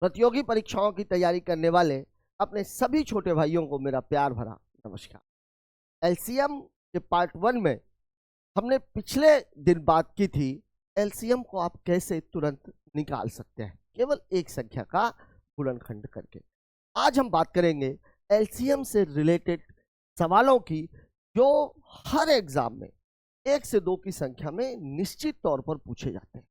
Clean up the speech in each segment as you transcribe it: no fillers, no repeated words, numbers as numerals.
प्रतियोगी परीक्षाओं की तैयारी करने वाले अपने सभी छोटे भाइयों को मेरा प्यार भरा नमस्कार। एलसीएम के पार्ट 1 में हमने पिछले दिन बात की थी एलसीएम को आप कैसे तुरंत निकाल सकते हैं केवल एक संख्या का गुणनखंड करके। आज हम बात करेंगे एलसीएम से रिलेटेड सवालों की जो हर एग्जाम में 1 से 2 की संख्या में निश्चित तौर पर पूछे जाते हैं।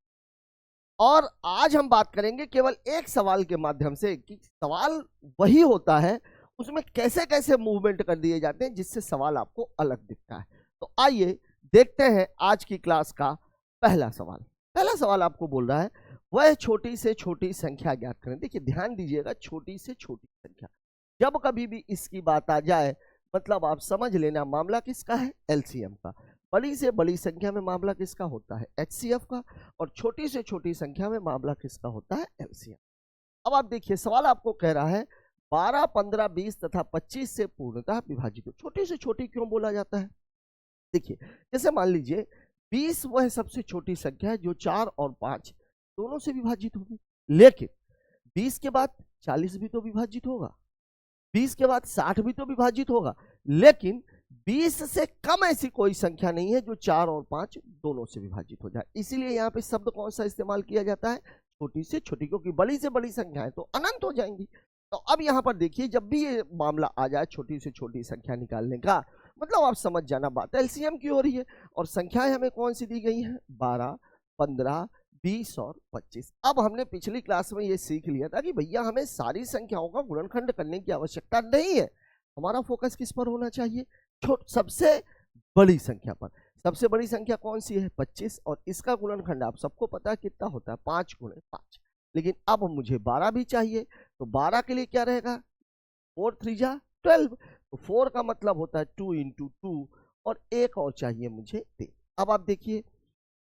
और आज हम बात करेंगे केवल एक सवाल के माध्यम से कि सवाल वही होता है, उसमें कैसे कैसे मूवमेंट कर दिए जाते हैं जिससे सवाल आपको अलग दिखता है। तो आइए देखते हैं आज की क्लास का पहला सवाल। पहला सवाल आपको बोल रहा है वह छोटी से छोटी संख्या ज्ञात करें। देखिए ध्यान दीजिएगा, छोटी से छोटी संख्या, जब कभी भी इसकी बात आ जाए मतलब आप समझ लेना मामला किसका है, एलसीएम का। बड़ी से बड़ी संख्या में मामला किसका होता है, एचसीएफ का, और छोटी से छोटी संख्या में मामला किसका होता है, एलसीएम। अब आप देखिए सवाल आपको कह रहा है 12, 15, 20 तथा 25 से पूर्णतः विभाजित हो। छोटी से छोटी क्यों बोला जाता है? देखिए जैसे मान लीजिए 20 वह सबसे छोटी संख्या है जो 4 और 5 दोनों से विभाजित होगी, लेकिन 20 के बाद 40 भी तो विभाजित होगा, 20 के बाद 60 भी तो विभाजित होगा, लेकिन 20 से कम ऐसी कोई संख्या नहीं है जो 4 और 5 दोनों से विभाजित हो जाए। इसीलिए यहाँ पे शब्द कौन सा इस्तेमाल किया जाता है, छोटी से छोटी, क्योंकि बड़ी से बड़ी संख्या है तो अनंत हो जाएंगी। तो अब यहाँ पर देखिए जब भी ये मामला आ जाए छोटी से छोटी संख्या निकालने का, मतलब आप समझ जाना बात एलसीएम की हो रही है और संख्याएं हमें कौन सी दी गई हैं, 12, 15, 20 और 25। अब हमने पिछली क्लास में ये सीख लिया था कि भैया हमें सारी संख्याओं का गुणनखंड करने की आवश्यकता नहीं है, हमारा फोकस किस पर होना चाहिए, सबसे बड़ी संख्या पर। सबसे बड़ी संख्या कौन सी है, 25, और इसका गुणनखंड आप सबको पता है कितना होता है, 5 गुणे 5। लेकिन अब मुझे 12 भी चाहिए, तो 12 के लिए क्या रहेगा, 4 3 जा 12, तो 4 का मतलब होता है 2 × 2, और एक और चाहिए मुझे 3। अब आप देखिए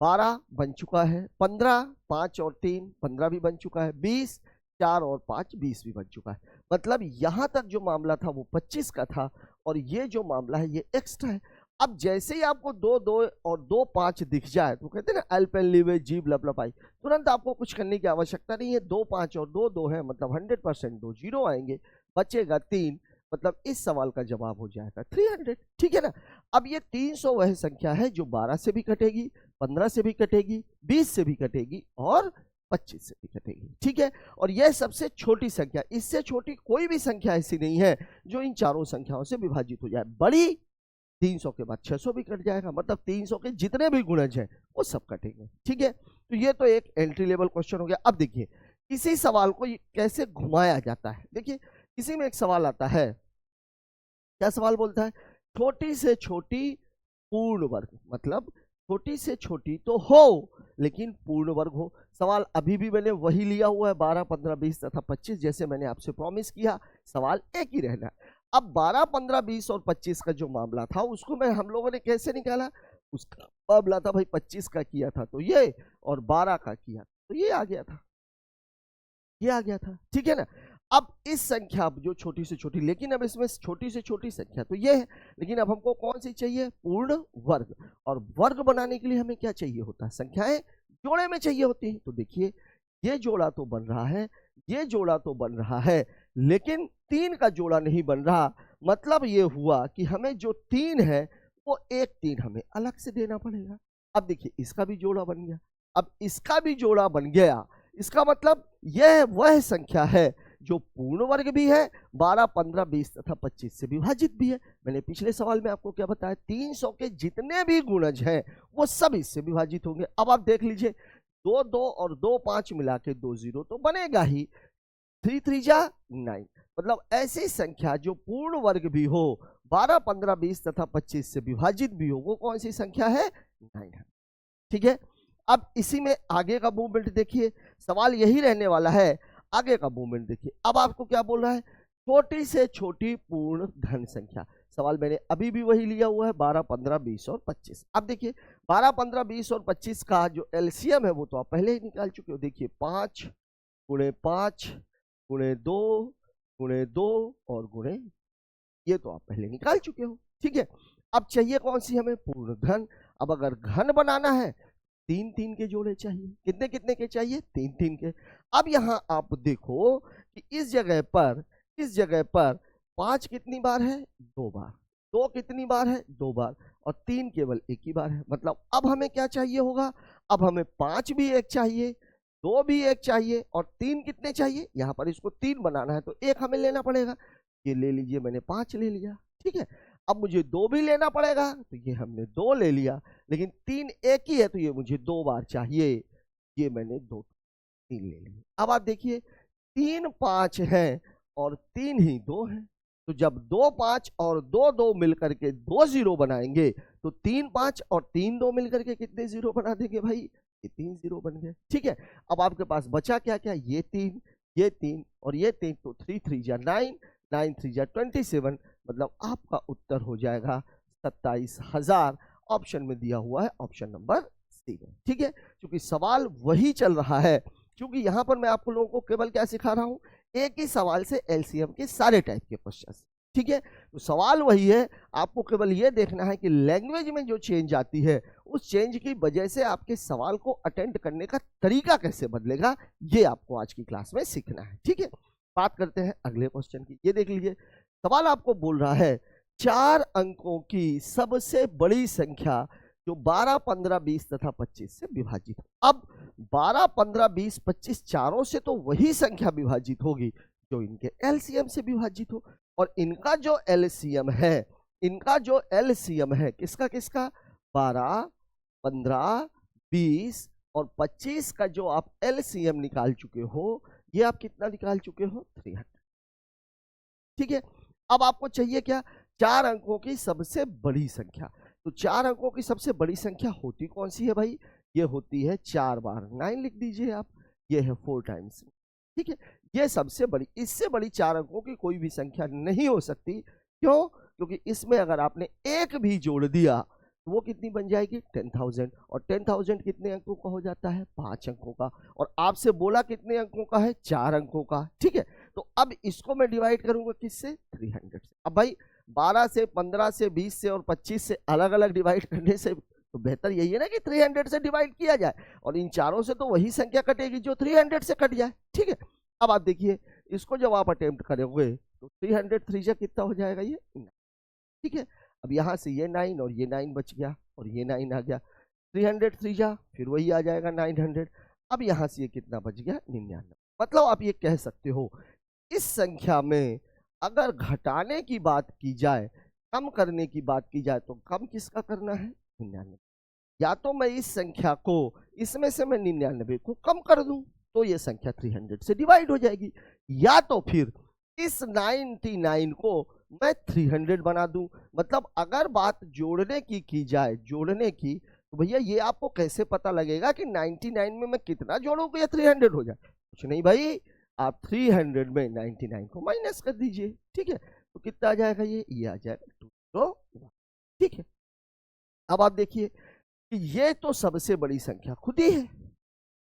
12 बन चुका है, 15 5 और 3 15 भी बन चुका है, 20 4 और 5 20 भी बन चुका है। मतलब यहां तक जो मामला था वो 25 का था और ये जो मामला है ये एक्स्ट्रा है। अब जैसे ही आपको 2 2 और 2 5 दिख जाए तो कहते हैं ना एल्पेन लीवे जीभ लपलपाई, तुरंत आपको कुछ करने की आवश्यकता नहीं है। 2 5 और 2 2 है, मतलब 100% 2 जीरो आएंगे, बचेगा 3, मतलब इस सवाल का जवाब हो जाएगा 300। ठीक है ना। अब ये 300 वह संख्या है जो 12 से भी कटेगी, 15 से भी कटेगी, 20 से भी कटेगी और 25 से भी कटेगी। ठीक है, और यह सबसे छोटी संख्या, इससे छोटी कोई भी संख्या ऐसी नहीं है जो इन चारों संख्याओं से विभाजित हो जाए। बड़ी 300 के बाद 600 भी कट जाएगा, मतलब 300 के जितने भी गुणज हैं वो सब कटेंगे। ठीक है, तो ये तो एक एंट्री लेवल क्वेश्चन हो गया। अब देखिए इसी सवाल को कैसे घुमाया जाता है। देखिए इसी में एक सवाल आता है, क्या सवाल बोलता है, छोटी से छोटी पूर्ण वर्ग, मतलब छोटी से छोटी तो हो लेकिन पूर्ण वर्ग हो। सवाल अभी भी मैंने वही लिया हुआ है, 12 15 20 तथा 25, जैसे मैंने आपसे प्रॉमिस किया सवाल एक ही रहना है। अब 12 15 20 और 25 का जो मामला था उसको मैं हम लोगों ने कैसे निकाला, उसका मामला था भाई 25 का किया था तो ये, और 12 का किया तो ये आ गया था, ये आ गया था। ठीक है ना। अब इस संख्या जो छोटी से छोटी, लेकिन अब इसमें छोटी से छोटी संख्या तो ये है, लेकिन अब हमको कौन सी चाहिए, पूर्ण वर्ग। और वर्ग बनाने के लिए हमें क्या चाहिए होता है, संख्याएं जोड़े में चाहिए होती है। तो देखिए ये जोड़ा तो बन रहा है, ये जोड़ा तो बन रहा है, लेकिन 3 का जोड़ा नहीं बन रहा। मतलब ये हुआ कि हमें जो 3 है वो एक 3 हमें अलग से देना पड़ेगा। अब देखिए इसका भी जोड़ा बन गया, अब इसका भी जोड़ा बन गया, इसका मतलब यह वह संख्या है जो पूर्ण वर्ग भी है, 12 15 20 तथा 25 से विभाजित भी है। मैंने पिछले सवाल में आपको क्या बताया, 300 के जितने भी गुणज हैं वो सब इससे विभाजित होंगे। अब आप देख लीजिए 2 2 और 2 5 मिला के 2 0 तो बनेगा ही, 3 3 जा 9, मतलब ऐसी संख्या जो पूर्ण वर्ग भी हो, 12 15 20 तथा 25 से विभाजित भी हो, वो कौन सी संख्या है, 9 है। ठीक है, अब इसी में आगे का मूवमेंट देखिए, सवाल यही रहने वाला है, आगे का मूवमेंट देखिए। अब आपको क्या बोल रहा है, छोटी से छोटी पूर्ण धन संख्या। सवाल मैंने अभी भी वही लिया हुआ है, 12 15 20 और 25। अब देखिए 12 15 20 और 25 का जो एलसीएम है वो तो आप पहले ही निकाल चुके हो। देखिए 5 × 5 × 2 × 2 और गुणे, ये तो आप पहले निकाल चुके हो। ठीक है, अब चाहिए कौन सी हमें, पूर्ण घन। अब अगर घन बनाना है तीन तीन के जोड़े चाहिए। कितने कितने के चाहिए? तीन तीन के। अब यहाँ आप देखो कि इस जगह पर 5 कितनी बार है? 2 बार। 2 कितनी बार है? 2 बार। और 3 केवल एक ही बार है। मतलब अब हमें क्या चाहिए होगा? अब हमें 5 भी एक चाहिए, 2 भी एक चाहिए, और 3 कितने चाहिए? यहाँ पर इसको 3 बनाना है तो एक हमें लेना पड़ेगा। ये ले लीजिए, मैंने 5 ले लिया, ठीक है। अब मुझे 2 भी लेना पड़ेगा तो ये हमने 2 ले लिया, लेकिन 3 एक ही है तो ये मुझे 2 बार चाहिए, ये मैंने 2 3 ले लिए। अब आप देखिए 3 5 है और 3 ही 2 है, तो जब 2 5 और 2 2 मिलकर के 2 0 बनाएंगे तो 3 5 और 3 2 मिलकर के कितने 0 बना देंगे भाई? ये 3 0 बन गए, ठीक है। अब आपके पास बचा क्या क्या? ये 3 और ये 3, तो 3 3 जा 9, 9 3 जा 27, मतलब आपका उत्तर हो जाएगा 27,000। ऑप्शन में दिया हुआ है ऑप्शन नंबर सी में, ठीक है। क्योंकि सवाल वही चल रहा है, क्योंकि यहां पर मैं आपको लोगों को केवल क्या सिखा रहा हूं? एक ही सवाल से एलसीएम के सारे टाइप के क्वेश्चन, ठीक है। तो सवाल वही है, आपको केवल ये देखना है कि लैंग्वेज में जो चेंज आती है उस चेंज की वजह से आपके सवाल को अटेंड करने का तरीका कैसे बदलेगा, ये आपको आज की क्लास में सीखना है, ठीक है। बात करते हैं अगले क्वेश्चन की। ये देख लीजिए, सवाल आपको बोल रहा है 4 अंकों की सबसे बड़ी संख्या जो 12 15 20 तथा 25 से विभाजित हो। अब 12 15 20 25 चारों से तो वही संख्या विभाजित होगी जो इनके एलसीएम से विभाजित हो, और इनका जो एलसीएम है किसका किसका? 12 15 20 और 25 का जो आप एलसीएम निकाल चुके हो, ये आप कितना निकाल चुके हो? 300, ठीक है। अब आपको चाहिए क्या? 4 अंकों की सबसे बड़ी संख्या। तो 4 अंकों की सबसे बड़ी संख्या होती कौन सी है भाई? ये होती है 4 बार 9 लिख दीजिए आप, ये है 4 टाइम्स, ठीक है। ये सबसे बड़ी, इससे बड़ी 4 अंकों की कोई भी संख्या नहीं हो सकती। क्यों? क्योंकि इसमें अगर आपने एक भी जोड़ दिया तो वो कितनी बन जाएगी? 10,000, और 10,000 कितने अंकों का हो जाता है? 5 अंकों का। और आपसे बोला कितने अंकों का है? 4 अंकों का, ठीक है। तो अब इसको मैं डिवाइड करूंगा किससे? 300 से। अब भाई 12 से 15 से 20 से और 25 से अलग अलग डिवाइड करने से तो बेहतर यही है ना कि 300 से डिवाइड किया जाए, और इन चारों से तो वही संख्या कटेगी जो 300 से कट जाए, ठीक है। अब आप देखिए, इसको जब आप अटेम्प्ट करोगे तो 300 3 जा कितना हो जाएगा? ये 9, ठीक है। अब यहाँ से ये 9 और ये 9 बच गया और ये 9 आ गया, 300 3 जा फिर वही आ जाएगा 900। अब यहाँ से ये कितना बच गया? 99। मतलब आप ये कह सकते हो इस संख्या में अगर घटाने की बात की जाए, कम करने की बात की जाए, तो कम किसका करना है? 99। या तो मैं इस संख्या को, इसमें से मैं 99 को कम कर दूं तो ये संख्या 300 से डिवाइड हो जाएगी, या तो फिर इस 99 को मैं 300 बना दूं। मतलब अगर बात जोड़ने की जाए, जोड़ने की, तो भैया ये आपको कैसे पता लगेगा कि 99 में मैं कितना जोड़ूं या 300 हो जाए? कुछ नहीं भाई, आप 300 में 99 को माइनस कर दीजिए, ठीक है। तो कितना आ जाएगा? ये आ जाएगा 201, ठीक है। अब आप देखिए कि ये तो सबसे बड़ी संख्या खुद ही है,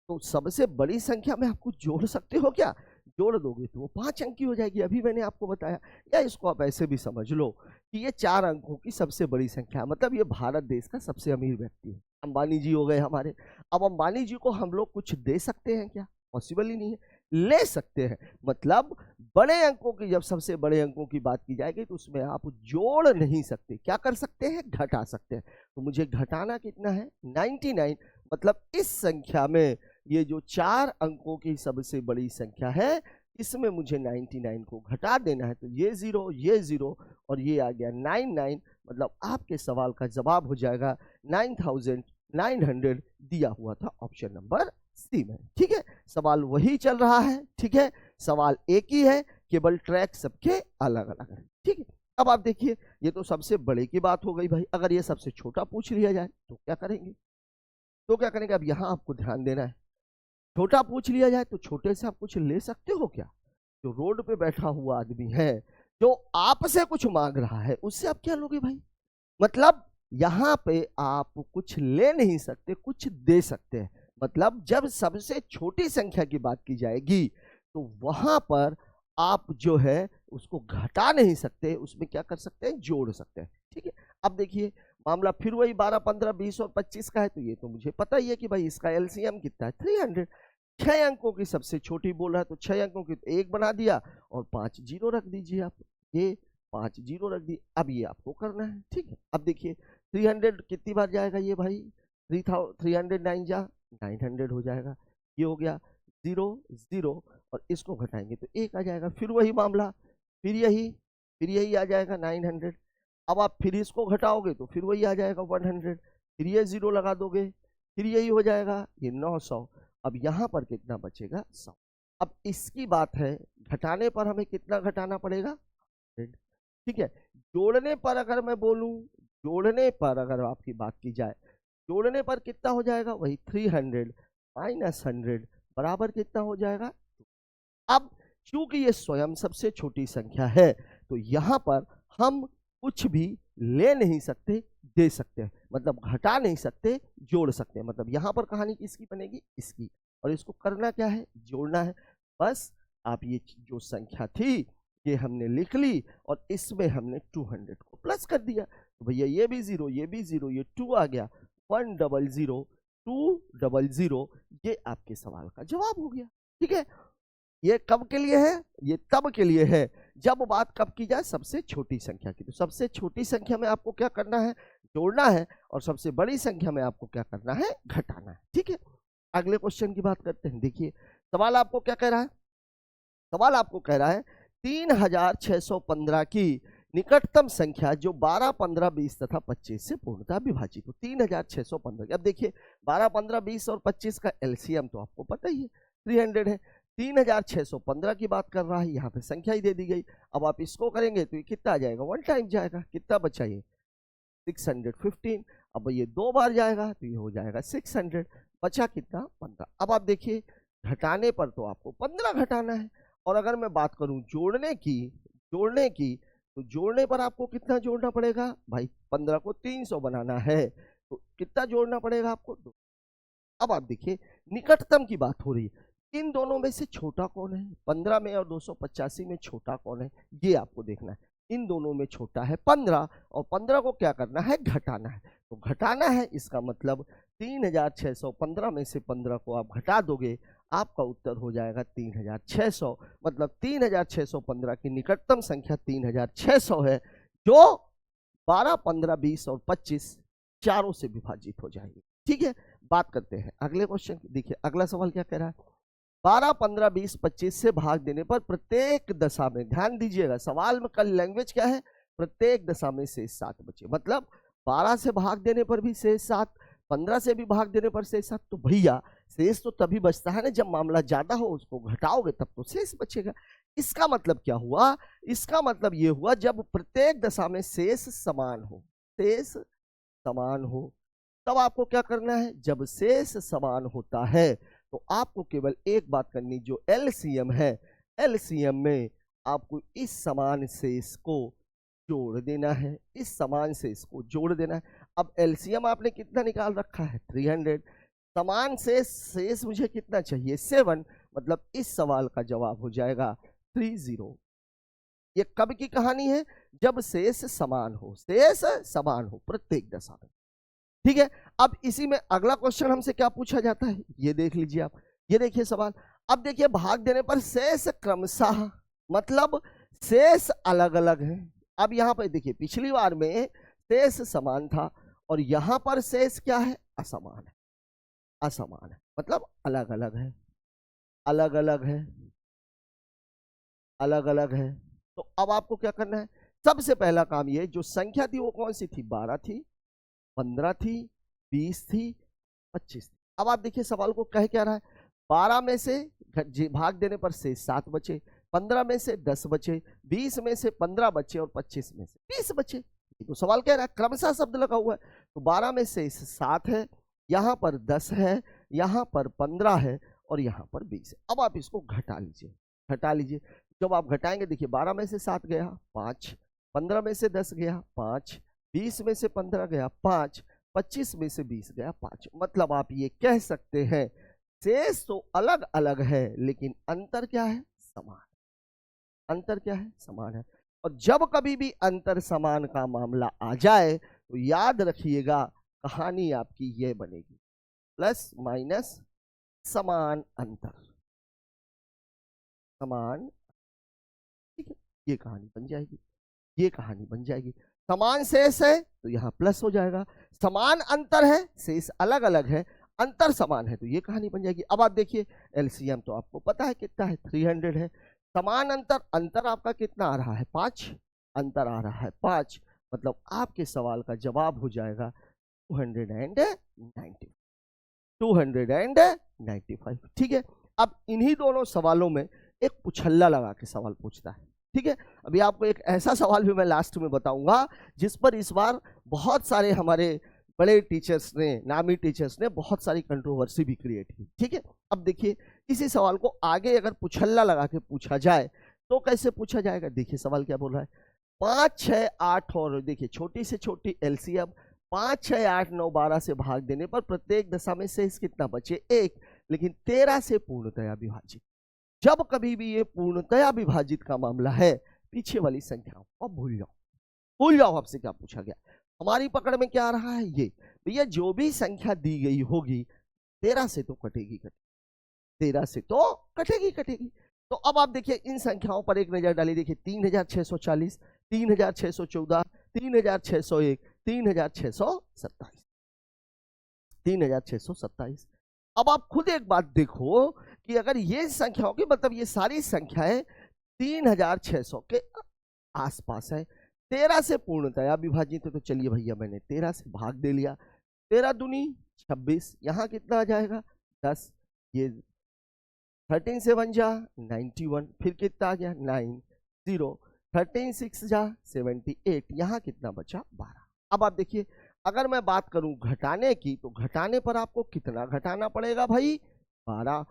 तो सबसे बड़ी संख्या में आपको जोड़ सकते हो क्या? जोड़ दोगे तो वो 5 अंक की हो जाएगी, अभी मैंने आपको बताया। या इसको आप ऐसे भी समझ लो कि ये 4 अंकों की सबसे बड़ी संख्या, मतलब ये भारत देश का सबसे अमीर व्यक्ति है, अंबानी जी हो गए हमारे। अब अंबानी जी को हम लोग कुछ दे सकते हैं क्या? पॉसिबल ही नहीं है। ले सकते हैं, मतलब बड़े अंकों की, जब सबसे बड़े अंकों की बात की जाएगी तो उसमें आप जोड़ नहीं सकते, क्या कर सकते हैं? घटा सकते हैं। तो मुझे घटाना कितना है? 99। मतलब इस संख्या में ये जो 4 अंकों की सबसे बड़ी संख्या है, इसमें मुझे 99 को घटा देना है, तो ये 0 और ये आ गया 99। मतलब आपके सवाल का जवाब हो जाएगा 9,900, दिया हुआ था ऑप्शन नंबर सी में, ठीक है। सवाल वही चल रहा है, ठीक है। सवाल एक ही है, केवल ट्रैक सबके अलग अलग है, ठीक है। अब आप देखिए, ये तो सबसे बड़े की बात हो गई भाई। अगर ये सबसे छोटा पूछ लिया जाए तो क्या करेंगे? अब यहां आपको ध्यान देना है, छोटा पूछ लिया जाए तो छोटे से आप कुछ ले सकते हो क्या? जो रोड पे बैठा हुआ आदमी है, जो आपसे कुछ मांग रहा है, उससे आप क्या लोगे भाई? मतलब यहां पे आप कुछ ले नहीं सकते, कुछ दे सकते हैं। मतलब जब सबसे छोटी संख्या की बात की जाएगी तो वहां पर आप जो है उसको घटा नहीं सकते, उसमें क्या कर सकते हैं? जोड़ सकते हैं, ठीक है। अब देखिए, मामला फिर वही 12, 15, 20 और 25 का है, तो ये तो मुझे पता ही है कि भाई इसका एलसीएम कितना है 300। 6 अंकों की सबसे छोटी बोल रहा है, तो 6 अंकों की तो 1 बना दिया और 5 जीरो रख दीजिए आप, ये 5 जीरो रख दिए। अब ये आपको करना है, ठीक है। अब देखिए 300 कितनी बार जाएगा ये भाई, 309 जा 900 हो जाएगा, ये हो गया 0 0 और इसको घटाएंगे तो 1 आ जाएगा। फिर वही मामला, फिर यही आ जाएगा 900। अब आप फिर इसको घटाओगे तो फिर वही आ जाएगा 100, फिर ये 0 लगा दोगे, फिर यही हो जाएगा ये 900। अब यहाँ पर कितना बचेगा 100। अब इसकी बात है, घटाने पर हमें कितना घटाना पड़ेगा, ठीक है। जोड़ने पर अगर मैं बोलूं, जोड़ने पर अगर आपकी बात की जाए, जोड़ने पर कितना हो जाएगा, वही 300 माइनस 100 बराबर कितना हो जाएगा। अब चूंकि ये स्वयं सबसे छोटी संख्या है, तो यहाँ पर हम कुछ भी ले नहीं सकते, दे सकते हैं, मतलब घटा नहीं सकते, जोड़ सकते हैं। मतलब यहाँ पर कहानी किसकी बनेगी, इसकी। और इसको करना क्या है, जोड़ना है। बस आप ये जो संख्या थी ये हमने लिख ली और इसमें हमने 200 को प्लस कर दिया, तो भैया ये भी 0, ये भी 0, ये 2 आ गया, 100 200, ये आपके सवाल का जवाब हो गया, ठीक है। ये कब के लिए है, ये तब के लिए है जब बात कब की जाए, सबसे छोटी संख्या की। तो सबसे छोटी संख्या में आपको क्या करना है, जोड़ना है, और सबसे बड़ी संख्या में आपको क्या करना है, घटाना है, ठीक है। अगले क्वेश्चन की बात करते हैं। देखिए सवाल आपको क्या कह रहा है, सवाल आपको कह रहा है 3615 की निकटतम संख्या जो 12, 15, 20 तथा 25 से पूर्णतः विभाजित हो। 3615। अब देखिए 12, 15, 20 और 25 का एलसीएम तो आपको पता ही है 300 है। 3615 की बात कर रहा है, यहाँ पे संख्या ही दे दी गई। अब आप इसको करेंगे तो ये कितना आ जाएगा, 1 टाइम जाएगा, कितना बचा ये 615। अब ये 2 बार जाएगा तो ये हो जाएगा 600, बचा कितना 15। अब आप देखिए घटाने पर तो आपको 15 घटाना है, और अगर मैं बात करूं जोड़ने की तो जोड़ने पर आपको कितना जोड़ना पड़ेगा भाई, 15 को 300 बनाना है तो कितना जोड़ना पड़ेगा आपको 2। अब आप देखिए निकटतम की बात हो रही है, इन दोनों में से छोटा कौन है, 15 में और 285 में छोटा कौन है, ये आपको देखना है। इन दोनों में छोटा है 15, और 15 को क्या करना है, घटाना है। तो घटाना है, इसका मतलब 3615 में से 15 को आप घटा दोगे, आपका उत्तर हो जाएगा 3600। मतलब 3615 की निकटतम संख्या 3600 है, जो 12, 15, 20 और 25 चारों से विभाजित हो जाएगी, ठीक है। बात करते हैं अगले क्वेश्चन की। देखिए अगला सवाल क्या कह रहा है, 12, 15, 20, 25 से भाग देने पर प्रत्येक दशा में, ध्यान दीजिएगा सवाल में कल लैंग्वेज क्या है, प्रत्येक दशा में शेष 7 बचे। मतलब 12 से भाग देने पर भी शेष 7, 15 से भी भाग देने पर शेष 7। तो भैया शेष तो तभी बचता है ना जब मामला ज्यादा हो, उसको घटाओगे तब तो शेष बचेगा। इसका मतलब क्या हुआ, इसका मतलब ये हुआ जब प्रत्येक दशा में शेष समान हो, शेष समान हो, तब आपको क्या करना है, जब शेष समान होता है तो आपको केवल एक बात करनी, जो एलसीएम है, एलसीएम में आपको इस समान शेष को जोड़ देना है, इस समान शेष को जोड़ देना है। अब एलसीएम आपने कितना निकाल रखा है 300, समान शेष मुझे कितना चाहिए 7, मतलब इस सवाल का जवाब हो जाएगा 30। ये कब की कहानी है, जब शेष समान हो, शेष समान हो प्रत्येक दशा में, ठीक है। अब इसी में अगला क्वेश्चन हमसे क्या पूछा जाता है, ये देख लीजिए आप, ये देखिए सवाल। अब देखिए भाग देने पर शेष क्रमशः, मतलब शेष अलग अलग है। अब यहाँ पर देखिए पिछली बार में शेष समान था और यहाँ पर शेष क्या है, असमान है, असमान है, मतलब अलग अलग है, अलग अलग है, अलग अलग है। तो अब आपको क्या करना है, सबसे पहला काम ये, जो संख्या थी वो कौन सी थी, 12 थी, 15 थी, 20 थी, 25 थी। अब आप देखिए सवाल को कह क्या रहा है, 12 में से भाग देने पर से 7 बचे, 15 में से 10 बचे, 20 में से 15 बचे और 25 में से 20 बचे। तो सवाल कह रहा है, क्रमशः शब्द लगा हुआ है, तो 12 में से 7 है, यहाँ पर 10 है, यहाँ पर 15 है और यहाँ पर 20 है। अब आप इसको घटा लीजिए, घटा लीजिए। जब आप घटाएंगे देखिए 12 में से 7 गया 5, 15 में से 10 गया 5, 20 में से 15 गया 5, 25 में से 20 गया 5। मतलब आप ये कह सकते हैं शेष तो अलग अलग है लेकिन अंतर क्या है, समान। अंतर क्या है, समान है। और जब कभी भी अंतर समान का मामला आ जाए तो याद रखिएगा कहानी आपकी ये बनेगी, प्लस माइनस समान अंतर, समान, ठीक है, ये कहानी बन जाएगी, ये कहानी बन जाएगी। समान शेष है तो यहाँ प्लस हो जाएगा, समान अंतर है, शेष अलग अलग है, अंतर समान है, तो ये कहानी बन जाएगी। अब आप देखिए एलसीएम तो आपको पता है कितना है, 300 है। समान अंतर, अंतर आपका कितना आ रहा है, 5, अंतर आ रहा है 5, मतलब आपके सवाल का जवाब हो जाएगा 290, 295। ठीक है, अब इन्हीं दोनों सवालों में एक पुछल्ला लगा के सवाल पूछता है। ठीक है, अभी आपको एक ऐसा सवाल भी मैं लास्ट में बताऊंगा जिस पर इस बार बहुत सारे हमारे बड़े टीचर्स ने, नामी टीचर्स ने बहुत सारी कंट्रोवर्सी भी क्रिएट की। ठीक है, अब देखिए इसी सवाल को आगे अगर पुछल्ला लगा के पूछा जाए तो कैसे पूछा जाएगा। देखिए सवाल क्या बोल रहा है, 5, 6, 8 और देखिए छोटी से छोटी एलसीएम 5, 6, 8, 9, 12 से भाग देने पर प्रत्येक दशा में शेष कितना बचे, 1, लेकिन 13 से पूर्णतया विभाजित। जब कभी भी ये पूर्णतया विभाजित का मामला है, पीछे वाली संख्याओं को भूल जाओ, भूल जाओ आपसे क्या पूछा गया। हमारी पकड़ में क्या आ रहा है, ये भैया जो भी संख्या दी गई होगी 13 से तो कटेगी, 13 से तो कटेगी कटेगी। तो अब आप देखिए इन संख्याओं पर एक नजर डालिए। देखिए 3640, 3614, 3601, 3627, 3627। अब आप खुद एक बात देखो कि अगर ये संख्याओं की मतलब ये सारी संख्याएं 3600 के आसपास है, 13 से पूर्णतया विभाजित है, तो चलिए भैया मैंने 13 से भाग दे लिया, 13 दूनी 26, यहाँ कितना आ जाएगा 10, ये 13 से 1 जा 91, फिर कितना आ गया 9, 0, 13 6 जा 78, यहाँ कितना बचा 12। अब आप देखिए अगर मैं बात करूं घटाने की, तो घटाने पर आपको कितना घटाना पड़ेगा भाई, 12।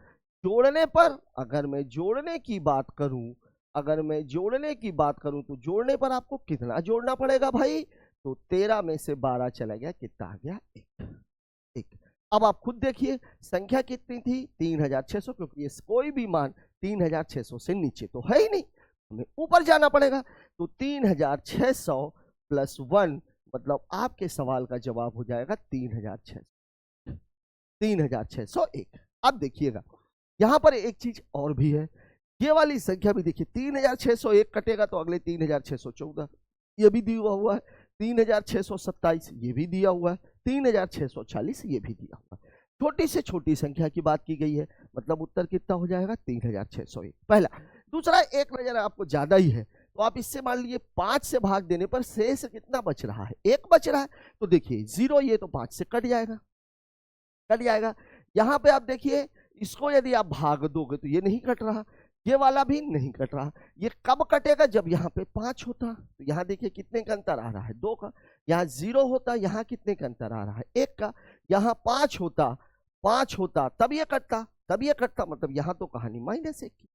जोड़ने पर अगर मैं जोड़ने की बात करूं, अगर मैं जोड़ने की बात करूं तो जोड़ने पर आपको कितना जोड़ना पड़ेगा भाई, तो 13 में से 12 चला गया, कितना आ गया 1। अब आप खुद देखिए संख्या कितनी थी 3600, क्योंकि ये कोई भी मान 3600 से नीचे तो है ही नहीं, हमें ऊपर जाना पड़ेगा। तो 3600 प्लस 1 मतलब आपके सवाल का जवाब हो जाएगा 3601। अब देखिएगा यहां पर एक चीज और भी है, ये वाली संख्या भी देखिए 3601 कटेगा तो अगले 3614 ये भी दिया हुआ है, 3627 ये भी दिया हुआ है, 3640 ये भी दिया हुआ है। छोटी से छोटी संख्या की बात की गई है, मतलब उत्तर कितना हो जाएगा 3601। पहला। दूसरा, एक नजर आपको ज्यादा ही है तो आप इससे मान लीजिए 5 से भाग देने पर शेष कितना बच रहा है, 1 बच रहा है, तो देखिए 0 ये तो 5 से कट जाएगा, कट जाएगा। यहाँ पे आप देखिए इसको यदि आप भाग दोगे तो ये नहीं कट रहा, ये वाला भी नहीं कट रहा। ये कब कटेगा, जब यहाँ पे 5 होता, तो यहाँ देखिए कितने का अंतर आ रहा है 2 का, यहाँ 0 होता, यहाँ कितने का अंतर आ रहा है 1 का, यहाँ 5 होता, 5 होता तब ये कटता, तब ये कटता, मतलब यहाँ तो कहानी -1 की,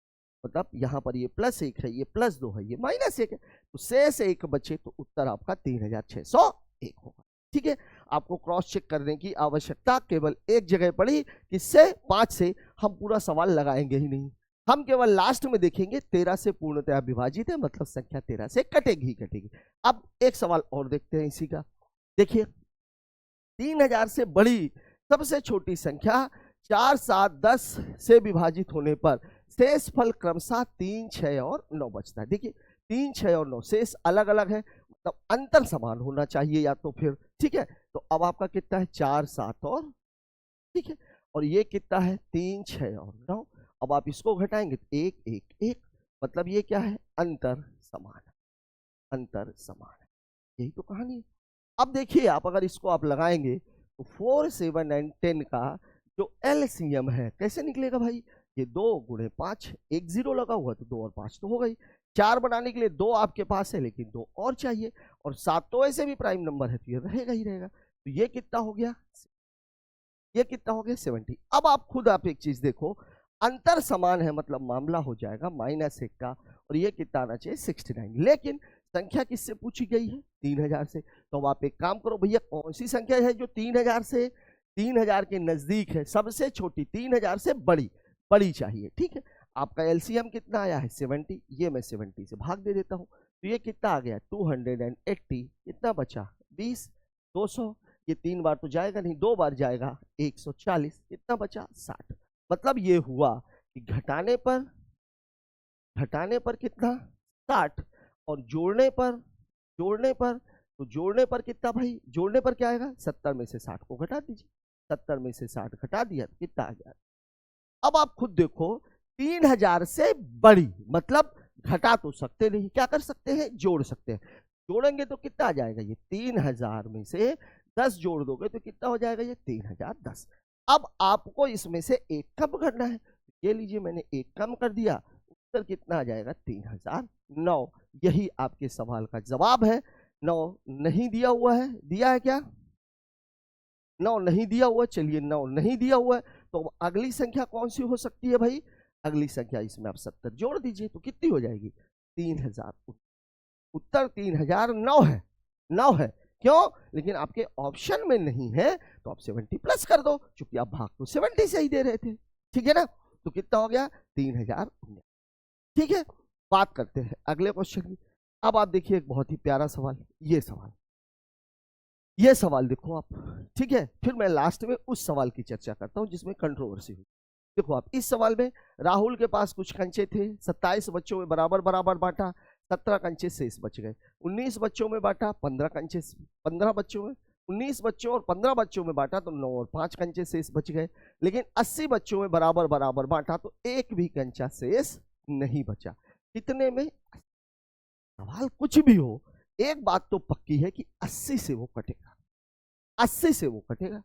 मतलब यहाँ पर ये +1 है, ये +2 है, ये -1 है, तो शेष 1 बचे, तो उत्तर आपका 3601 होगा। ठीक है, आपको क्रॉस चेक करने की आवश्यकता केवल एक जगह पड़ी, किससे, 5 से। हम पूरा सवाल लगाएंगे ही नहीं, हम केवल लास्ट में देखेंगे 13 से पूर्णतया विभाजित है, मतलब संख्या 13 से कटेगी ही कटेगी। अब एक सवाल और देखते हैं इसी का। देखिए 3000 से बड़ी सबसे छोटी संख्या 4, 7, 10 से विभाजित होने पर शेष फल क्रमशः 3, 6 और 9 बचता है। देखिए 3, 6 और 9 शेष अलग अलग है, मतलब अंतर समान होना चाहिए या तो फिर, ठीक है। तो अब आपका कितना है 4, 7 और, ठीक है, और ये कितना है 3, 6 और 9। अब आप इसको घटाएंगे तो 1, 1, 1, मतलब ये क्या है, अंतर समान है, अंतर समान है, यही तो कहानी है। अब देखिए आप अगर इसको आप लगाएंगे तो 4, 7 एंड 10 का जो एलसीएम है कैसे निकलेगा भाई, ये 2 गुणे 5, एक 0 लगा हुआ तो 2 और 5 तो हो गई। 4 बनाने के लिए 2 आपके पास है लेकिन 2 और चाहिए, और 7 तो ऐसे भी प्राइम नंबर है तो ये रहेगा ही रहेगा। तो ये कितना हो गया, ये कितना हो गया 70। अब आप खुद आप एक चीज देखो, अंतर समान है मतलब मामला हो जाएगा -1 का, और ये कितना आना चाहिए 69। लेकिन संख्या किससे पूछी गई है, 3000 से। तो अब आप एक काम करो भैया, कौन सी संख्या है जो 3000 से, 3000 के नजदीक है, सबसे छोटी 3000 से बड़ी, बड़ी चाहिए, ठीक है। आपका एलसीएम कितना आया है 70, ये मैं 70 से भाग दे देता हूँ, तो ये कितना आ गया 280, कितना बचा 20, 200, ये 3 बार तो जाएगा नहीं, 2 बार जाएगा 140, कितना बचा 60। मतलब ये हुआ कि घटाने पर कितना 60, और जोड़ने पर तो जोड़ने पर कितना भाई, जोड़ने पर क्या आएगा 70 में से 60 को घटा दीजिए, 70 में से 60 घटा दिया तो कितना आ गया। अब आप खुद देखो 3000 से बड़ी, मतलब घटा तो सकते नहीं, क्या कर सकते हैं, जोड़ सकते हैं। जोड़ेंगे तो कितना आ जाएगा, ये 3000 में से 10 जोड़ दोगे तो कितना हो जाएगा, ये 3010। अब आपको इसमें से एक कम करना है, ये लीजिए मैंने एक कम कर दिया, उत्तर कितना आ जाएगा 3009। यही आपके सवाल का जवाब है। 9 नहीं दिया हुआ है, दिया है क्या, 9 नहीं दिया हुआ, चलिए 9 नहीं दिया हुआ है, तो अगली संख्या कौन सी हो सकती है भाई, अगली संख्या इसमें आप 70 जोड़ दीजिए तो कितनी हो जाएगी 3000। उत्तर 3009 है, 9 है। क्यों, लेकिन आपके ऑप्शन में नहीं है तो आप 70 प्लस कर दो, क्योंकि आप भाग तो 70 से ही दे रहे थे, ठीक है ना। तो कितना हो गया 3019। ठीक है, बात करते हैं अगले क्वेश्चन की। अब आप देखिए एक बहुत ही प्यारा सवाल, ये सवाल देखो आप, ठीक है, फिर मैं लास्ट में उस सवाल की चर्चा करता हूं जिसमें कंट्रोवर्सी हुई। देखो आप, इस सवाल में राहुल के पास कुछ कंचे थे, 27 बच्चों में बराबर बराबर बांटा, 17 कंचे शेष बच गए। 19 बच्चों में बांटा, 15 कंचे, 15 बच्चों में, 19 बच्चों और 15 बच्चों में बांटा तो 9 और 5 कंचे शेष बच गए। लेकिन 80 बच्चों में बराबर बराबर बांटा तो एक भी कंचा शेष नहीं बचा। कितने में, सवाल कुछ भी हो, एक बात तो पक्की है कि 80 से वो कटेगा, 80 से वो कटेगा,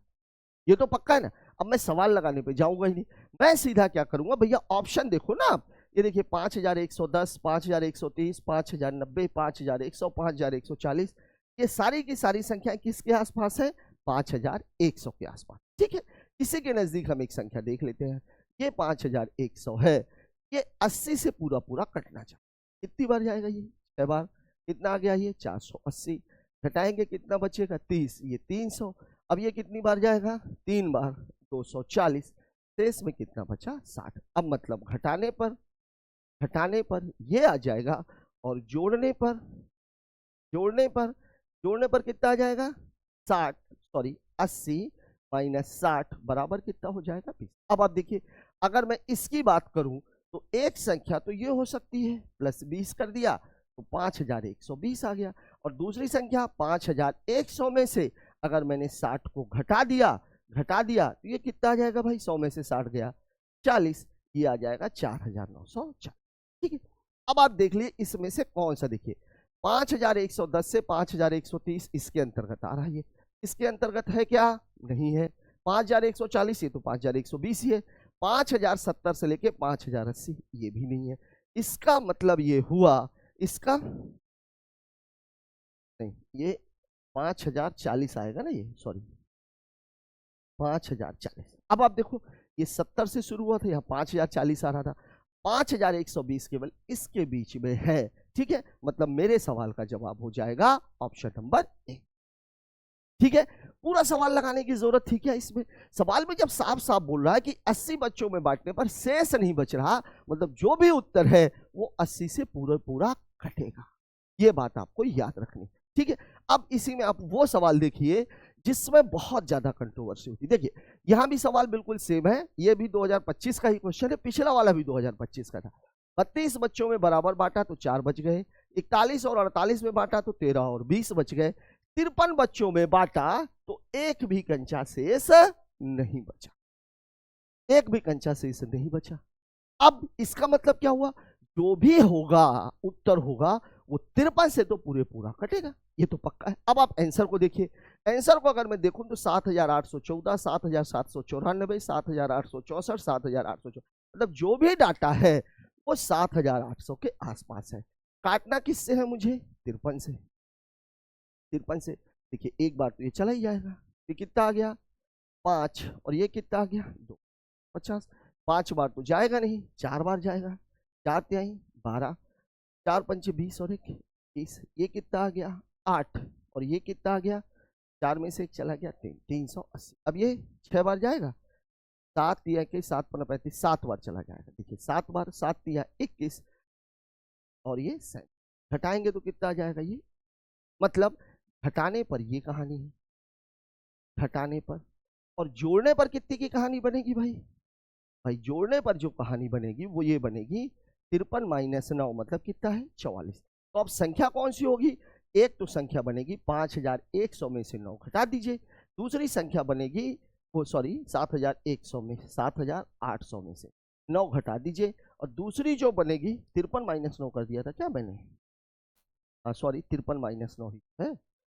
ये तो पक्का है ना। अब मैं सवाल लगाने पे जाऊंगा ही नहीं, मैं सीधा क्या करूंगा भैया, ऑप्शन देखो ना आप, ये देखिए 5110, 5130, 5090, 5100, 5140, ये सारी की सारी संख्याएं किसके आसपास है, 5100 के आसपास। ठीक है, इसी के नजदीक हम एक संख्या देख लेते हैं, ये 5100 है, ये 80 से पूरा पूरा कटना चाहिए। कितनी बार जाएगा ये, 6 बार। कितना आ गया ये 480, घटाएंगे कितना बचेगा 30, ये 300। अब ये कितनी बार जाएगा, 3 बार, 240, शेष में कितना बचा 60। अब मतलब घटाने पर ये आ जाएगा, और जोड़ने पर कितना आ जाएगा 60, सॉरी 80 माइनस 60 बराबर कितना हो जाएगा 20। अब आप देखिए, अगर मैं इसकी बात करूं तो एक संख्या तो ये हो सकती है, प्लस 20 कर दिया तो 5120 आ गया, और दूसरी संख्या 5100 में से अगर मैंने 60 को घटा दिया तो ये कितना आ जाएगा भाई, 100 में से 60 गया 40, ये आ जाएगा 4940। ठीक है, अब आप देख लिए इसमें से कौन सा, देखिए 5110 से 5130 इसके अंतर्गत आ रहा है, ये इसके अंतर्गत है क्या, नहीं है। 5140 ये तो 5120 ही है। 5070 से लेके 5080 ये भी नहीं है। इसका मतलब ये हुआ, इसका नहीं, ये 5040 आएगा ना, ये सॉरी 5040। अब आप देखो, ये 70 से शुरू हुआ था, यहाँ 5040 आ रहा था, 5120 केवल इसके बीच में है। ठीक है, मतलब मेरे सवाल का जवाब हो जाएगा ऑप्शन नंबर ए। ठीक है, पूरा सवाल लगाने की जरूरत थी क्या इसमें, सवाल में जब साफ साफ बोल रहा है कि 80 बच्चों में बांटने पर शेष नहीं बच रहा, मतलब जो भी उत्तर है वो 80 से पूरा पूरा कटेगा, ये बात आपको याद रखनी। ठीक है, अब इसी में आप वो सवाल देखिए जिसमें बहुत ज्यादा कंट्रोवर्सी होती है। देखिए यहां भी सवाल बिल्कुल सेम है, ये भी 2025 का ही क्वेश्चन है, पिछला वाला भी 2025 का था। 32 बच्चों में बराबर बांटा तो 4 बच गए, 41 और 48 में बांटा तो 13 और 20 बच गए, 53 बच्चों में बांटा तो एक भी कंचा शेष नहीं बचा, एक भी कंचा शेष नहीं बचा। अब इसका मतलब क्या हुआ, जो भी होगा उत्तर होगा वो 53 से तो पूरे पूरा कटेगा, ये तो पक्का है। अब आप आंसर को देखिए, आंसर को अगर मैं देखूं तो 7814, 7794, 7864, 7864, मतलब जो भी डाटा है वो 7800 के आसपास है। काटना किससे है मुझे, 53 से, 53 से। देखिए एक बार तो ये चला ही जाएगा, ये कितना आ गया 5, और ये कितना आ गया 2, 50। 5 बार तो जाएगा नहीं, 4 बार जाएगा, 4 तिहाई 12, 4 पंचे 20 और 1 30, ये कितना आ गया 8, और ये कितना आ गया 4 में से 1 चला गया 3, 380। अब ये 6 बार जाएगा, 7 तिया के 7 पंद्रह 35, 7 बार चला जाएगा। देखिए 7 बार, 7 तिया 21, और ये 7 घटाएंगे तो कितना आ जाएगा, ये मतलब घटाने पर ये कहानी है, घटाने पर, और जोड़ने पर कितने की कहानी बनेगी भाई? भाई जोड़ने पर जो कहानी बनेगी वो ये बनेगी 53 - 9 मतलब कितना है 44। तो अब संख्या कौन सी होगी? एक तो संख्या बनेगी 5100 में से 9 घटा दीजिए, दूसरी संख्या बनेगी वो सॉरी 7100 में 7800 में से 9 घटा दीजिए, और दूसरी जो बनेगी 53 - 9 कर दिया था क्या मैंने? सॉरी 53 - 9 ही है,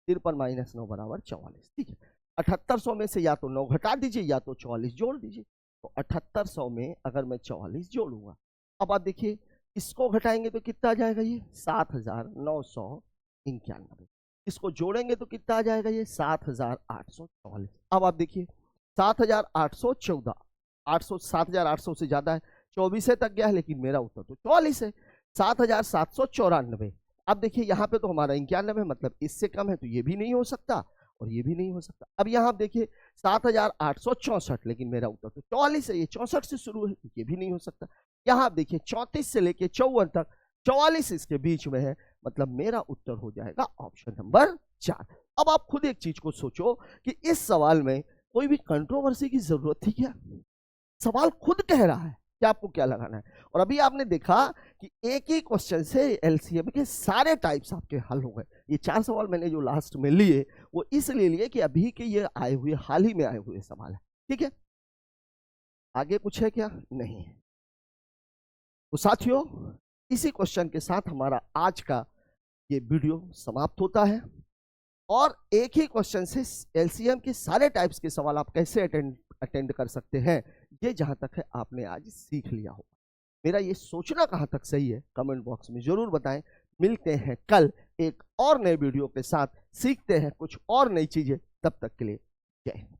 53 - 9 बराबर 44। ठीक है, 7800 में से या तो 9 घटा दीजिए या तो 44 जोड़ दीजिए। तो 7800 में अगर मैं 44 जोड़ूंगा, अब आप देखिए इसको घटाएंगे तो कितना आ जाएगा? ये 7991। इसको जोड़ेंगे तो कितना आ जाएगा? ये 7844। अब आप देखिए 7814, 7800 से ज्यादा है, 24 तक गया है, लेकिन मेरा उत्तर तो 44 है। 7794। अब देखिए यहाँ पे तो हमारा 91 मतलब इससे कम है, तो ये भी नहीं हो सकता और ये भी नहीं हो सकता। अब यहाँ देखिए 7864, लेकिन मेरा उत्तर तो 44 है, ये 64 से शुरू है, ये भी नहीं हो सकता। यहाँ आप देखिए 34 से लेके 54 तक 44 इसके बीच में है, मतलब मेरा उत्तर हो जाएगा ऑप्शन नंबर 4। अब आप खुद एक चीज को सोचो कि इस सवाल में कोई भी कंट्रोवर्सी की जरूरत थी क्या? सवाल खुद कह रहा है कि आपको क्या लगाना है, और अभी आपने देखा कि एक ही क्वेश्चन से एलसीएम के सारे टाइप्स आपके हल हो गए। ये 4 सवाल मैंने जो लास्ट में लिए वो इसलिए लिए कि अभी के ये आए हुए हाल ही में आए हुए सवाल है। ठीक है, आगे कुछ है क्या? नहीं है। तो साथियों, इसी क्वेश्चन के साथ हमारा आज का ये वीडियो समाप्त होता है, और एक ही क्वेश्चन से एलसीएम के सारे टाइप्स के सवाल आप कैसे अटेंड कर सकते हैं, ये जहां तक है आपने आज सीख लिया होगा। मेरा ये सोचना कहां तक सही है कमेंट बॉक्स में जरूर बताएं। मिलते हैं कल एक और नए वीडियो के साथ, सीखते हैं कुछ और नई चीजें। तब तक के लिए जय हिंद।